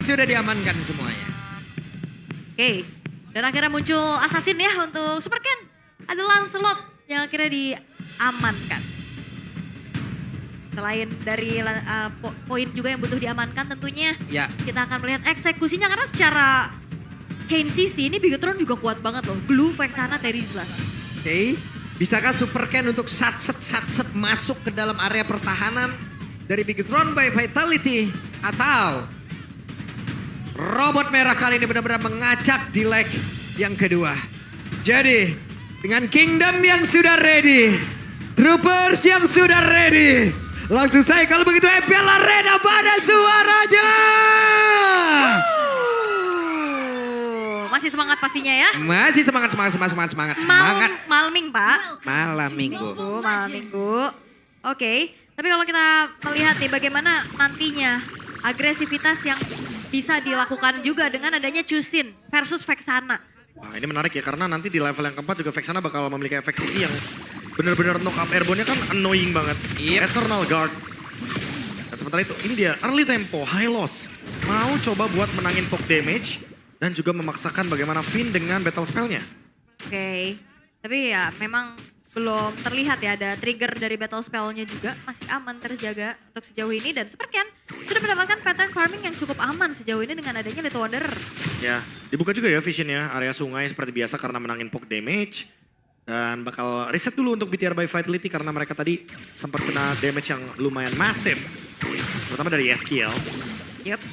sudah diamankan semuanya. Oke, dan akhirnya muncul assassin ya untuk Super Ken. Ada Lancelot yang akhirnya diamankan. Selain dari poin juga yang butuh diamankan tentunya. Ya. Kita akan melihat eksekusinya karena secara chain CC ini Bigetron juga kuat banget loh. Glue, Vexana, Terizla. Oke, bisakah Super Ken untuk satset masuk ke dalam area pertahanan dari Bigetron by Vitality? Atau robot merah kali ini benar-benar mengacak di leg yang kedua. Jadi, dengan Kingdom yang sudah ready, Troopers yang sudah ready, langsung saya kalau begitu FPL Arena pada suaranya. Masih semangat pastinya ya. Masih semangat. Malming Pak. Malam minggu. Malam minggu. Oke, tapi kalau kita melihat nih bagaimana nantinya agresivitas yang bisa dilakukan juga dengan adanya Chusin versus Vexana. Wah ini menarik ya karena nanti di level yang keempat juga Vexana bakal memiliki efek sisi yang benar-benar knock up airborne-nya kan annoying banget. Yep. Eternal Guard. Dan sementara itu ini dia early tempo, high loss. Mau coba buat menangin poke damage dan juga memaksakan bagaimana Finn dengan battle spell-nya. Oke, tapi ya memang belum terlihat ya ada trigger dari battle spell-nya juga. Masih aman terjaga untuk sejauh ini dan Super Ken sudah mendapatkan pattern farming yang cukup aman sejauh ini dengan adanya Little Wonder. Ya, dibuka juga ya vision-nya, area sungai seperti biasa karena menangin poke damage. Dan bakal reset dulu untuk BTR by Vitality karena mereka tadi sempat kena damage yang lumayan masif. Terutama dari SKL. Yup.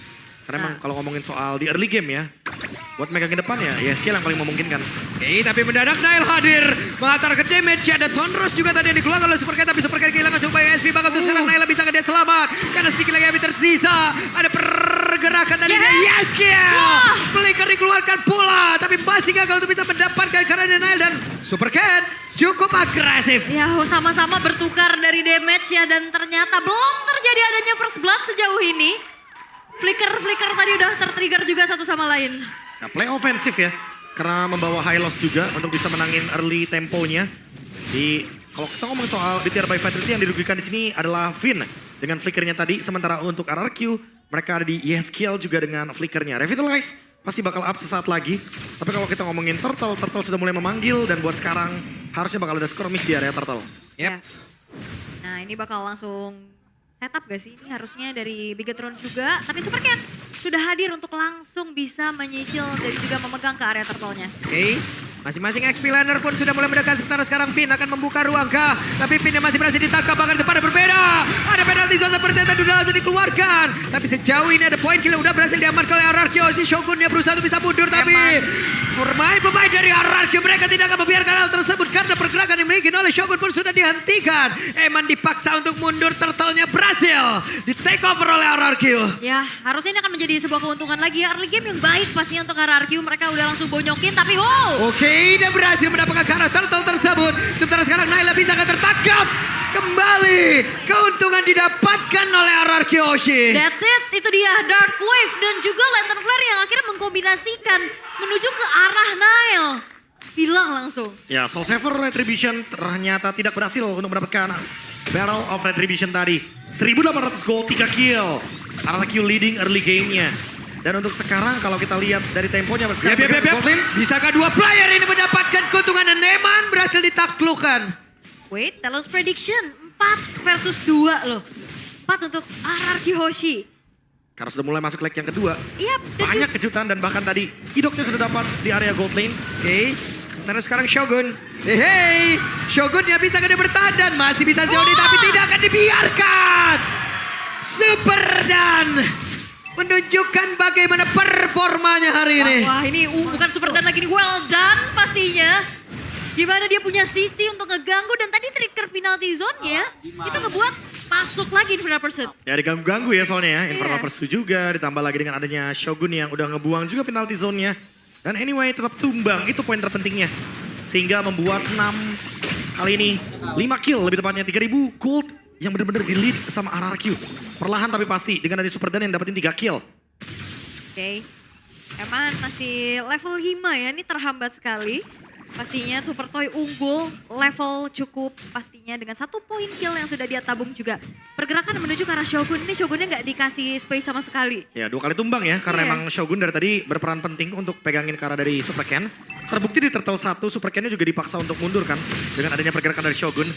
Karena emang kalau ngomongin soal di early game ya, buat megangin depan ya, SKL yang paling memungkinkan. Oke, tapi mendadak Nail hadir mengantarkan damage. Ada Tonros juga tadi yang dikeluarkan oleh Super Ken, tapi Super Ken kehilangan coba SP bakal tuh sekarang Naila bisa dia selamat. Karena sedikit lagi yang tersisa. Ada pergerakan tadi dari SKL. Flicker dikeluarkan pula, tapi masih gagal untuk bisa mendapatkan karena Nail dan Super Ken cukup agresif. Ya sama-sama bertukar dari damage ya dan ternyata belum terjadi adanya first blood sejauh ini. Flicker tadi udah tertrigger juga satu sama lain. Nah, play ofensif ya, karena membawa high loss juga untuk bisa menangin early temponya. Kalau kita ngomong soal BTR by Vitality yang dirugikan di sini adalah Finn dengan flickernya tadi. Sementara untuk RRQ mereka ada di ESKL juga dengan flickernya. Revitalize pasti bakal up sesaat lagi. Tapi kalau kita ngomongin Turtle sudah mulai memanggil dan buat sekarang harusnya bakal ada skirmish di area Turtle. Yep. Nah ini bakal langsung setup gak sih? Ini harusnya dari Bigetron juga. Tapi Super Ken sudah hadir untuk langsung bisa menyicil dan juga memegang ke area turtle-nya. Oke, masing-masing XP laner pun sudah mulai mendekat. Sementara sekarang Finn akan membuka ruang kah. Tapi Finn yang masih berhasil ditangkap bahkan depan ada berbeda. Ada penalti zone seperti itu sudah langsung dikeluarkan. Tapi sejauh ini ada poin kill udah berhasil diamankan oleh RRQ. Si Shogun dia berusaha untuk bisa mundur tapi pemain dari RRQ mereka tidak akan membiarkan hal tersebut karena pergerakan yang dimiliki oleh Shogun pun sudah dihentikan. Eman dipaksa untuk mundur, turtle-nya berhasil di take over oleh RRQ. Ya harusnya ini akan menjadi sebuah keuntungan lagi ya. Early game yang baik pastinya untuk RRQ. Mereka udah langsung bonyokin tapi Oke, dan berhasil mendapatkan ke arah turtle tersebut. Sementara sekarang Naila bisa akan tertangkap. Kembali keuntungan didapatkan oleh RRQ Oshi. That's it, itu dia Dark Wave dan juga Lantern Flare yang akhirnya mengkombinasikan menuju ke arah Nile. Hilang langsung. Ya, Soul Saver Retribution ternyata tidak berhasil untuk mendapatkan Barrel of Retribution tadi. 1800 gold, 3 kill. RRQ leading early game-nya. Dan untuk sekarang kalau kita lihat dari temponya sekarang Bisakah dua player ini mendapatkan keuntungan dan Neman berhasil ditaklukkan? Wait, Talos Prediction 4 versus 2 loh. 4 untuk RRQ Hoshi. Karena sudah mulai masuk leg yang kedua. Yap, Banyak kejutan dan bahkan tadi Idoknya sudah dapat di area gold lane. Oke, sementara sekarang Shogun. Hey, Shogunnya bisa dia bertahan dan masih bisa jauh tapi tidak akan dibiarkan. Super Dan menunjukkan bagaimana performanya hari ini. Wah ini bukan Super Dan lagi nih, well done pastinya. Gimana dia punya sisi untuk ngeganggu dan tadi trigger penalty zone-nya itu ngebuat masuk lagi Infernal Pursuit. Ya diganggu-ganggu ya soalnya ya. Infernal Iya. Pursuit juga ditambah lagi dengan adanya Shogun yang udah ngebuang juga penalty zone-nya. Dan anyway tetap tumbang, itu poin terpentingnya. Sehingga membuat 6 kali ini 5 kill lebih tepatnya 3000 gold yang benar-benar di lead sama RRQ. Perlahan tapi pasti dengan ada Super Dan yang dapetin 3 kill. Oke. Emang masih level 5 ya, ini terhambat sekali. Pastinya Super Toy unggul, level cukup pastinya dengan 1 poin kill yang sudah dia tabung juga. Pergerakan menuju ke arah Shogun, ini Shogunnya nggak dikasih space sama sekali. Ya 2 kali tumbang ya, karena Iya. emang Shogun dari tadi berperan penting untuk pegangin ke arah dari Super Ken. Terbukti di Turtle 1, Super Ken-nya juga dipaksa untuk mundur kan, dengan adanya pergerakan dari Shogun.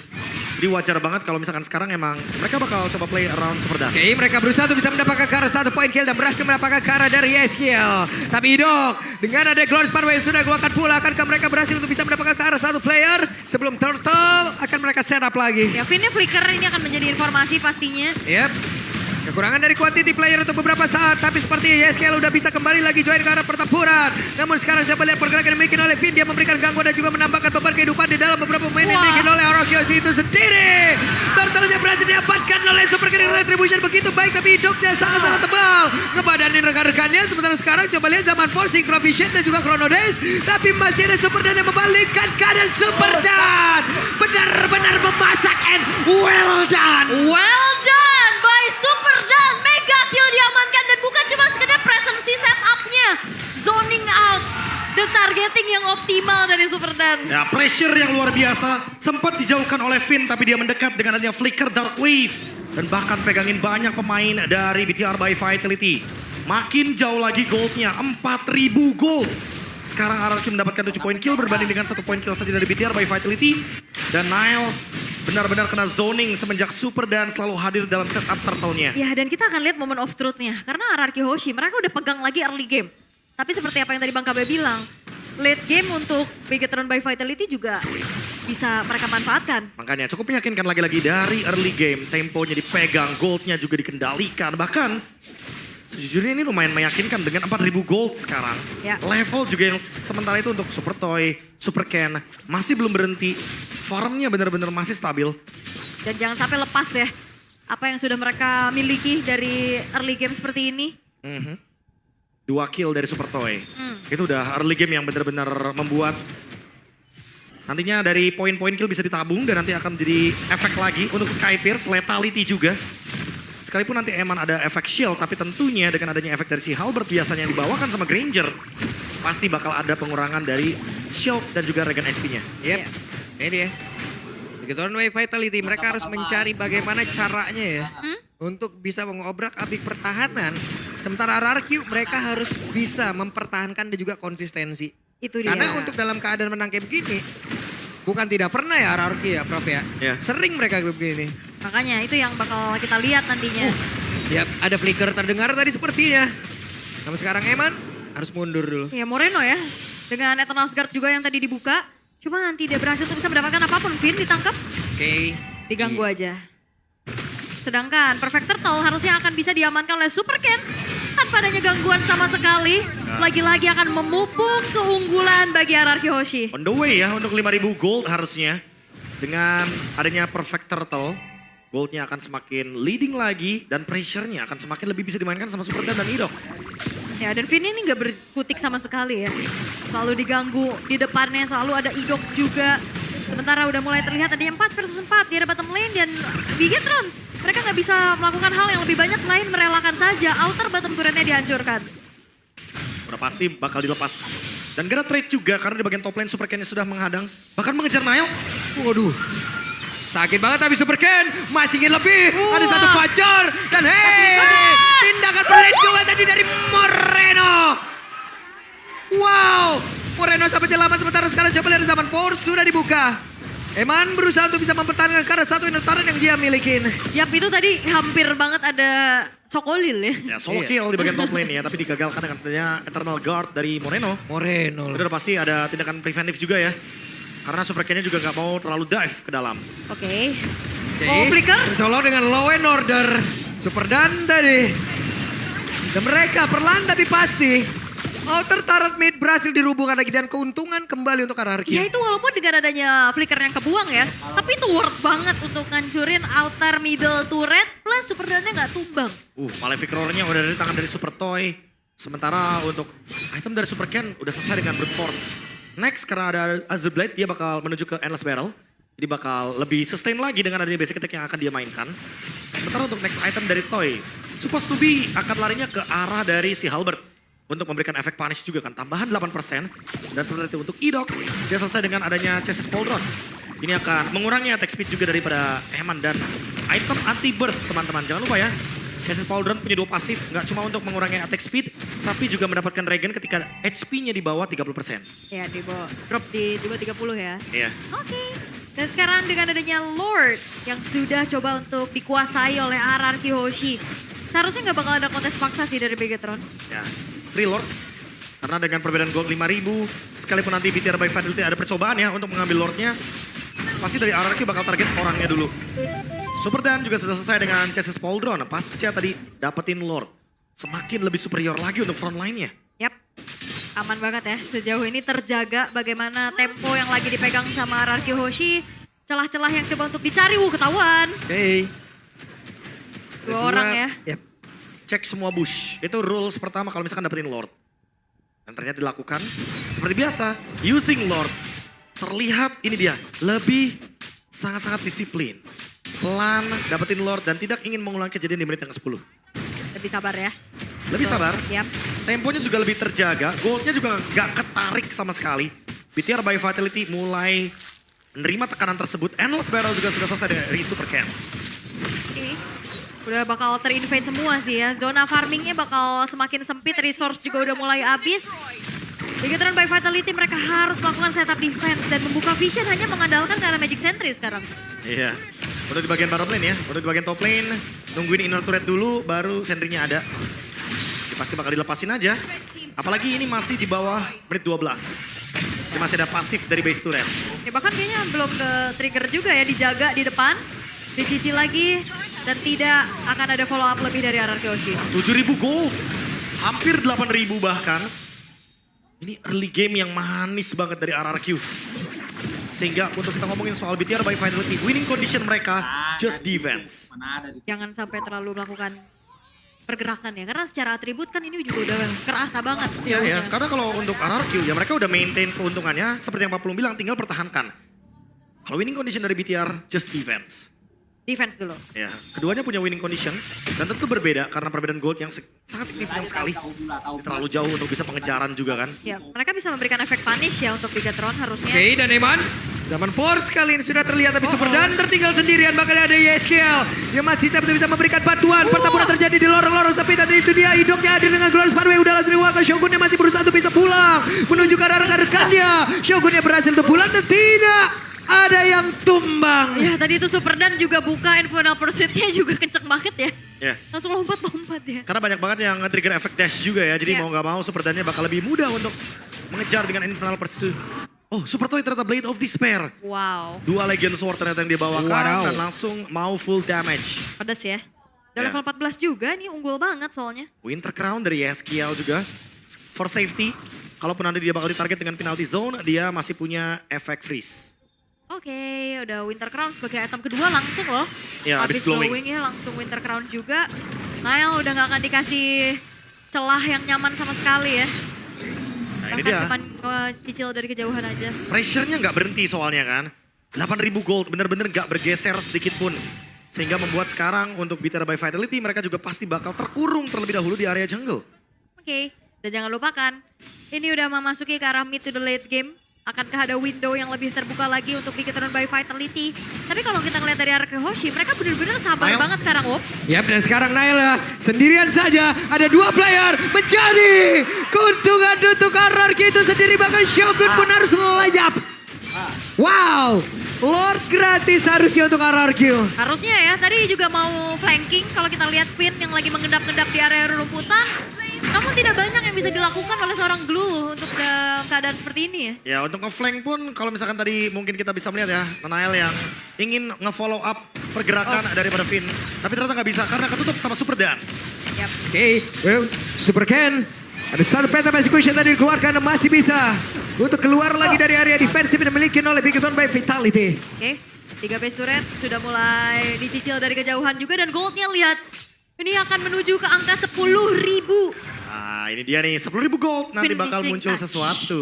Jadi wajar banget kalau misalkan sekarang emang mereka bakal coba play around Super Dan. Oke, mereka berusaha untuk bisa mendapatkan ke arah 1 poin kill dan berhasil mendapatkan ke arah dari Yeskiel. Tapi Idok, dengan ada Glorious Pathway yang sudah keluarkan pula, akankah mereka berhasil untuk bisa mendapatkan ke arah 1 player sebelum Turtle akan mereka setup lagi. Ya Finnya flicker ini akan menjadi informasi pastinya. Yep. Kekurangan dari quantity player untuk beberapa saat, tapi sepertinya YSKL udah bisa kembali lagi join ke arah pertempuran. Namun sekarang coba lihat pergerakan yang dimiliki oleh Finn, dia memberikan gangguan dan juga menambahkan beban kehidupan di dalam beberapa pemain yang dimiliki oleh Orochimaru itu sendiri. Turtle-nya berhasil didapatkan oleh Super King Retribution begitu baik, tapi hidupnya sangat-sangat tebal. Ngebadanin rekan-rekannya, sementara sekarang coba lihat zaman forcing Provision dan juga Chrono Days, tapi masih ada Super Dan yang membalikkan keadaan Super Dan. Benar-benar memasak and well done. Well done by Super Dan. Mega kill diamankan dan bukan cuma sekedar presensi setupnya. Zoning out. The targeting yang optimal dari Super Dan. Ya pressure yang luar biasa, sempat dijauhkan oleh Finn tapi dia mendekat dengan adanya flicker Dark Wave. Dan bahkan pegangin banyak pemain dari BTR by Vitality. Makin jauh lagi goldnya, 4.000 gold. Sekarang RRQ mendapatkan 7 poin kill berbanding dengan 1 poin kill saja dari BTR by Vitality. Dan Nile benar-benar kena zoning semenjak Super Dan selalu hadir dalam setup turtle-nya. Ya dan kita akan lihat moment of truth-nya. Karena RRQ Hoshi mereka udah pegang lagi early game. Tapi seperti apa yang tadi Bang Kabe bilang, late game untuk Bigetron by Vitality juga bisa mereka manfaatkan. Makanya cukup meyakinkan lagi-lagi dari early game. Temponya dipegang, goldnya juga dikendalikan. Bahkan sejujurnya ini lumayan meyakinkan dengan 4.000 gold sekarang. Ya. Level juga yang sementara itu untuk Super Toy, Super Ken masih belum berhenti. Farmnya benar-benar masih stabil. Dan jangan sampai lepas ya apa yang sudah mereka miliki dari early game seperti ini. 2 kill dari Super Toy. Itu udah early game yang benar-benar membuat nantinya dari poin-poin kill bisa ditabung dan nanti akan menjadi efek lagi untuk Skypierce, Lethality juga. Sekalipun nanti emang ada efek shield, tapi tentunya dengan adanya efek dari si Halberd biasanya yang dibawakan sama Granger, pasti bakal ada pengurangan dari shield dan juga regen HP-nya. Yep, ini dia. Begitu Runway Vitality, mereka harus mencari bagaimana caranya ya untuk bisa mengobrak-abrik pertahanan. Sementara RRQ mereka harus bisa mempertahankan dan juga konsistensi. Itu dia. Karena untuk dalam keadaan menang kayak begini, bukan tidak pernah ya RRQ ya Prof ya. Ya. Sering mereka kayak begini. Makanya itu yang bakal kita lihat nantinya. Ya ada flicker terdengar tadi sepertinya. Namun sekarang Eman harus mundur dulu. Ya Moreno ya, dengan Eternal Guard juga yang tadi dibuka. Cuma nanti dia berhasil untuk bisa mendapatkan apapun. Finn ditangkap, Oke. diganggu aja. Sedangkan Perfect Turtle harusnya akan bisa diamankan oleh Super Ken. Tanpa adanya gangguan sama sekali. Lagi-lagi akan memupuk keunggulan bagi RRQ Hoshi. On the way ya untuk 5.000 gold harusnya. Dengan adanya Perfect Turtle, goldnya akan semakin leading lagi dan pressure-nya akan semakin lebih bisa dimainkan sama Super Dan dan Idok. Ya dan Finn ini nggak berkutik sama sekali ya. Selalu diganggu di depannya, selalu ada Idok juga. Sementara udah mulai terlihat adanya 4 versus 4 di area bottom lane dan Bigetron. Mereka nggak bisa melakukan hal yang lebih banyak selain merelakan saja outer bottom turretnya dihancurkan. Udah pasti bakal dilepas. Dan gak ada trade juga karena di bagian top lane Super Ken sudah menghadang. Bahkan mengejar Nile. Waduh. Sakit banget tapi Super Ken masih ingin lebih. Ada satu Fajar dan tindakan pelit juga tadi dari Moreno. Wow. Moreno sampai selamat sementara sekarang coba lihat zaman Force sudah dibuka. Eman berusaha untuk bisa mempertahankan karena satu inutaran yang dia milikin. Yap itu tadi hampir banget ada Sokolil ya. Ya solo kill di bagian top lane ya. Tapi digagalkan dengan adanya Eternal Guard dari Moreno. Moreno. Udah pasti ada tindakan preventif juga ya. Karena Super Ken-nya juga gak mau terlalu dive ke dalam. Oke. Oh, flicker. Mencolok dengan Law and Order. Super Dan tadi. Dan mereka perlahan tapi pasti. Outer turret mid berhasil dirubungkan lagi dan keuntungan kembali untuk RRQ. Ya itu walaupun dengan adanya flicker yang kebuang ya. Tapi itu worth banget untuk ngancurin outer middle turret. Plus Super Dan-nya gak tumbang. Malefic Roar-nya udah dari tangan dari Super Toy. Sementara untuk item dari Super Ken udah selesai dengan Brute Force. Next karena ada Azure Blade dia bakal menuju ke Endless Barrel. Jadi bakal lebih sustain lagi dengan adanya basic attack yang akan dia mainkan. Sementara untuk next item dari Toy. Supposed to be akan larinya ke arah dari si Halberd. untuk memberikan efek punish juga kan. Tambahan 8%. Dan seperti itu untuk Idok, dia selesai dengan adanya Chassis Pauldron. Ini akan mengurangi attack speed juga daripada Eman dan item anti burst teman-teman. Jangan lupa ya, Chassis Pauldron punya duo pasif, nggak cuma untuk mengurangi attack speed, tapi juga mendapatkan regen ketika HP-nya di bawah 30%. Ya, di bawah, drop di bawah 30 ya. Iya. Oke. Dan sekarang dengan adanya Lord yang sudah coba untuk dikuasai oleh RRQ Hoshi. Seharusnya nggak bakal ada kontes paksa sih dari Bigetron. Ya, Free Lord. Karena dengan perbedaan gold 5.000, sekalipun nanti BTR by Fidelity ada percobaan ya untuk mengambil Lordnya, pasti dari RRQ bakal target orangnya dulu. Super Dan juga sudah selesai dengan Chassis Pauldron. Pasca tadi dapetin Lord. Semakin lebih superior lagi untuk front line-nya. Yap, aman banget ya. Sejauh ini terjaga bagaimana tempo yang lagi dipegang sama RRQ Hoshi. Celah-celah yang coba untuk dicari, ketahuan. Oke. Dua orang ya. Yap. Cek semua bush. Itu rules pertama kalau misalkan dapetin Lord. Dan ternyata dilakukan seperti biasa. Using Lord. Terlihat ini dia. Lebih sangat-sangat disiplin. Pelan dapetin Lord dan tidak ingin mengulang kejadian di menit yang ke-10. Lebih sabar ya. Lebih sabar. Yap. Temponya juga lebih terjaga. Goldnya juga gak ketarik sama sekali. BTR by Vitality mulai menerima tekanan tersebut. Endless Barrel juga sudah selesai dari Super Ken. Oke. Udah bakal terinvade semua sih ya. Zona farmingnya bakal semakin sempit. Resource juga udah mulai habis. Bigetron by Vitality mereka harus melakukan setup defense. Dan membuka vision hanya mengandalkan ke arah Magic Sentry sekarang. Iya. Untuk di bagian bottom lane ya. Untuk di bagian top lane. Nungguin inner turret dulu baru sentry-nya ada. Ini pasti bakal dilepasin aja. Apalagi ini masih di bawah menit 12. Ini masih ada pasif dari base turret. Ya bahkan kayaknya belum ke trigger juga ya. Dijaga di depan. Dicicil lagi. Dan tidak akan ada follow up lebih dari RRQ Hoshi. 7.000 gold. Hampir 8.000 bahkan. Ini early game yang manis banget dari RRQ. Sehingga untuk kita ngomongin soal BTR by Vitality, winning condition mereka just defense. Jangan sampai terlalu melakukan pergerakan ya. Karena secara atribut kan ini juga udah kerasa banget. Iya ya, jauhnya. karena kalau untuk RRQ ya mereka udah maintain keuntungannya. Seperti yang Pak Plum bilang, tinggal pertahankan. Kalau winning condition dari BTR, just defense. Defense dulu. Ya, keduanya punya winning condition dan tentu berbeda karena perbedaan gold yang sangat signifikan sekali. Terlalu jauh untuk bisa pengejaran juga kan. Ya, mereka bisa memberikan efek punish ya untuk Bigetron harusnya. Oke, dan Eman. Zaman Force kali ini sudah terlihat tapi Super Dan tertinggal sendirian. Bahkan ada YSKL yang masih bisa memberikan bantuan. Pertempuran terjadi di lorong-lorong sepi dan itu dia Idoknya hadir dengan Glorious Pathway. Udah langsung diwakil. Shogunnya masih berusaha untuk bisa pulang. Menuju ke arah rekan-rekannya. Shogunnya berhasil untuk pulang dan tidak ada yang tumbang. Ya tadi itu Super Dan juga buka Infernal Pursuit-nya juga kenceng banget ya. Ya. Langsung lompat-lompat ya. Karena banyak banget yang nge-trigger efek dash juga ya. Jadi Ya. mau gak mau Super Dan-nya bakal lebih mudah untuk mengejar dengan Infernal Pursuit. Oh, Super Toy ternyata Blade of Despair. Wow, Dua Legion Sword ternyata yang dibawakan Wadaw. dan langsung mau full damage. pedas ya. Dan Ya. level 14 juga nih unggul banget soalnya. Winter Crown dari YSKL juga. For safety, kalaupun nanti dia bakal ditarget dengan penalty zone, dia masih punya efek freeze. Oke, udah Winter Crown sebagai item kedua langsung loh. Ya, habis glowing. ya langsung Winter Crown juga. Nile udah gak akan dikasih celah yang nyaman sama sekali ya. Nah ini Bahkan dia. cuman cicil dari kejauhan aja. Pressure-nya nggak berhenti soalnya kan. 8.000 gold bener-bener nggak bergeser sedikit pun. Sehingga membuat sekarang untuk BTR by Vitality mereka juga pasti bakal terkurung terlebih dahulu di area jungle. Oke, dan jangan lupakan, ini udah memasuki ke arah mid to the late game. Akankah ada window yang lebih terbuka lagi untuk Bigetron by Vitality? Tapi kalau kita ngeliat dari RRQ Hoshi, mereka bener-bener sabar Nile. banget sekarang, Op. Yap, dan sekarang Naila sendirian saja. Ada dua player menjadi keuntungan untuk RRQ itu sendiri. Bahkan Shogun pun harus layap. Wow, Lord gratis harusnya untuk RRQ. Harusnya ya, tadi juga mau flanking kalau kita lihat Pin yang lagi mengendap-endap di area rumputan. Namun tidak banyak yang bisa dilakukan oleh seorang Glue untuk dalam keadaan seperti ini ya. Ya untuk nge-flank pun kalau misalkan tadi mungkin kita bisa melihat ya. Nanael yang ingin nge-follow up pergerakan daripada Finn. Tapi ternyata nggak bisa karena ketutup sama Super Dan. Yap. Oke, well, Super Ken. Ada satu Phantom Execution tadi dikeluarkan dan masih bisa untuk keluar lagi dari area defensif yang dimiliki oleh Bigetron by Vitality. Oke, 3 base turret sudah mulai dicicil dari kejauhan juga dan goldnya lihat. Ini akan menuju ke angka 10.000. Nah ini dia nih 10.000 gold nanti bakal Finishing muncul touch. sesuatu.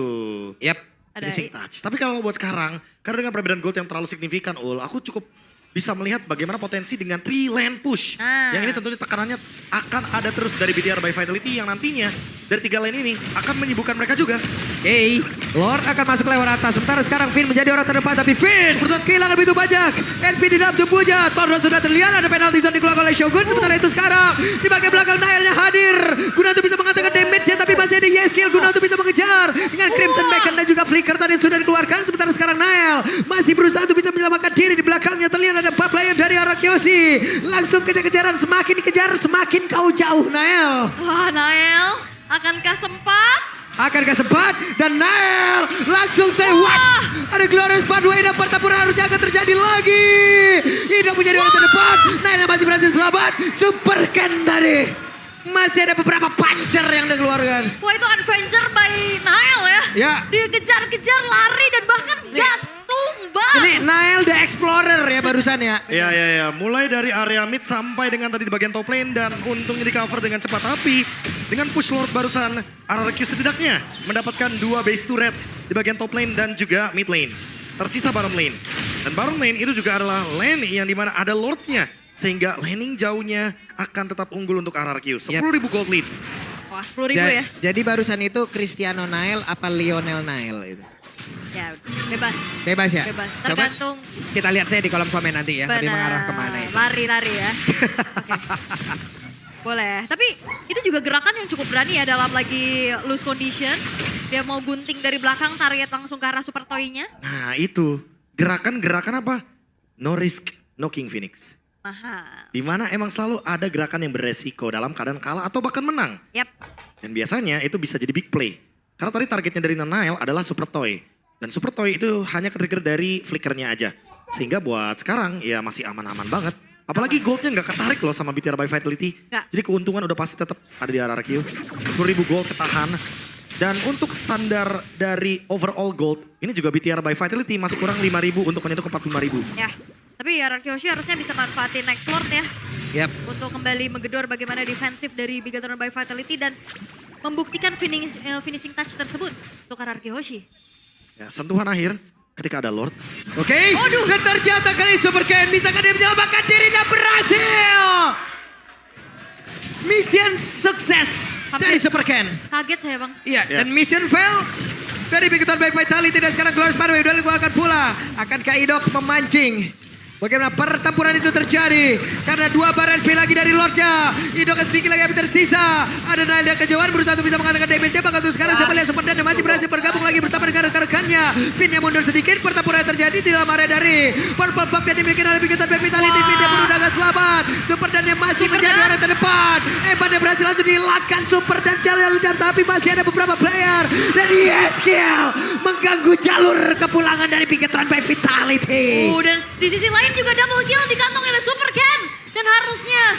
Yap. Ada Finishing touch. Tapi kalau buat sekarang, karena dengan perbedaan gold yang terlalu signifikan, aku cukup bisa melihat bagaimana potensi dengan 3 lane push. Ah. Yang ini tentunya tekanannya akan ada terus dari BTR by Vitality yang nantinya dari 3 lane ini akan menyibukkan mereka juga. Oke, Lord akan masuk lewat atas. Sementara sekarang Finn menjadi orang terdepan. Tapi Finn kehilangan begitu banyak. SP di dalam tubuhnya. Torno sudah terlihat. Ada penalti zone dikeluarkan oleh Shogun. Sementara itu sekarang di bagian belakang Nailnya hadir. Guna untuk bisa mengatakan damage-nya. Tapi masih ada Yeskill. Guna untuk bisa mengejar. Dengan Crimson Beacon dan juga Flicker tadi yang sudah dikeluarkan. Sementara sekarang Nail masih berusaha untuk bisa menyelamatkan diri. Di belakangnya terlihat ada 4 player dari arah Kyoshi. Langsung kejar-kejaran. Semakin dikejar semakin kau jauh Nail. Wah, Nael, akankah sempat? Akankah sempat dan Nail langsung say what? Ada Glorious Pathway dan pertempuran harusnya akan terjadi lagi. Hidup menjadi orang terdepan. Nail masih berhasil selamat. Super Ken tadi. Masih ada beberapa puncher yang dikeluarkan. Wah, itu adventure by Nael ya. Ya. Dikejar-kejar, gari dan bahkan gas tumbang. Ini Nail the Explorer ya barusan ya. Ya. Mulai dari area mid sampai dengan tadi di bagian top lane dan untungnya di cover dengan cepat. Tapi dengan push Lord barusan, RRQ setidaknya mendapatkan 2 base turret di bagian top lane dan juga mid lane. Tersisa bottom lane. Dan bottom lane itu juga adalah lane yang dimana ada Lordnya. Sehingga laning jauhnya akan tetap unggul untuk RRQ. 10.000 gold lead. Wah, 10.000 ya. Jadi barusan itu Cristiano Nail apa Lionel Nail itu? Ya, bebas. Bebas ya? Bebas. Coba Tergantung. kita lihat saya di kolom komen nanti ya. Lebih mengarah kemana ya. Lari-lari ya. Oke. Boleh. Tapi itu juga gerakan yang cukup berani ya dalam lagi loose condition. Dia mau gunting dari belakang, target langsung ke arah super toy-nya. Nah itu, gerakan-gerakan apa? No risk, no King Phoenix. Mahal. Dimana emang selalu ada gerakan yang beresiko dalam keadaan kalah atau bahkan menang. Yap. Dan biasanya itu bisa jadi big play. Karena tadi targetnya dari Nanail adalah Super Toy. Dan Super Toy itu hanya ke-trigger dari flickernya aja. Sehingga buat sekarang ya masih aman-aman banget. Apalagi goldnya nggak ketarik loh sama BTR by Vitality. Nggak. Jadi keuntungan udah pasti tetap ada di RRQ. 10.000 gold ketahan. Dan untuk standar dari overall gold, ini juga BTR by Vitality masih kurang 5.000 untuk menyentuh ke 45.000. Ya. Tapi ya Kyoshi harusnya bisa manfaatin next Lord ya. Yap. Untuk kembali menggedor bagaimana defensif dari Bigatron by Vitality dan membuktikan finishing touch tersebut untuk Kyoshi. Ya, sentuhan akhir ketika ada Lord. Oke. Dan ternyata kali Super Ken bisakah dia menyelamatkan diri dan berhasil. Mission sukses dari Super Ken. Kaget saya bang. Iya, dan mission fail dari Bigatron by Vitality dan sekarang Glorious Pathway udah dikeluarkan pula. Akankah Idok memancing? Bagaimana pertempuran itu terjadi? Karena 2 bar SP lagi dari Lordnya. Idok sedikit lagi yang tersisa. Ada Nail dan kejauhan berusaha untuk bisa mengatakan damage-nya. Bahkan untuk sekarang coba lihat Super Dan masih berhasil bergabung lagi bersama dengan rekan-rekannya. Finn yang mundur sedikit. Pertempuran yang terjadi di dalam area dari Purple Buff yang dimiliki oleh Bigatron by Vitality. Finn yang berudah gak selamat. Super Dan yang masih menjadi orang terdepan. Evan yang berhasil langsung dihilangkan. Super Dan jalan jam tapi masih ada beberapa player. Dan Yeskill mengganggu jalur kepulangan dari Bigatron by Vitality. Dan di sisi lain juga double kill dikantongi oleh Super Ken. Dan harusnya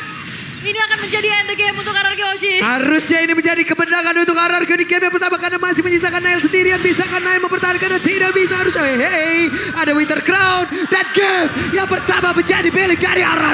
ini akan menjadi end the game untuk Kyoshi. Harusnya ini menjadi kemenangan untuk RRQ di game yang pertama karena masih menyisakan Nail sendirian. Bisakah Nail mempertahankan? Tidak bisa. Harusnya ada Winter Crown dan game yang pertama menjadi milik dari RRQ.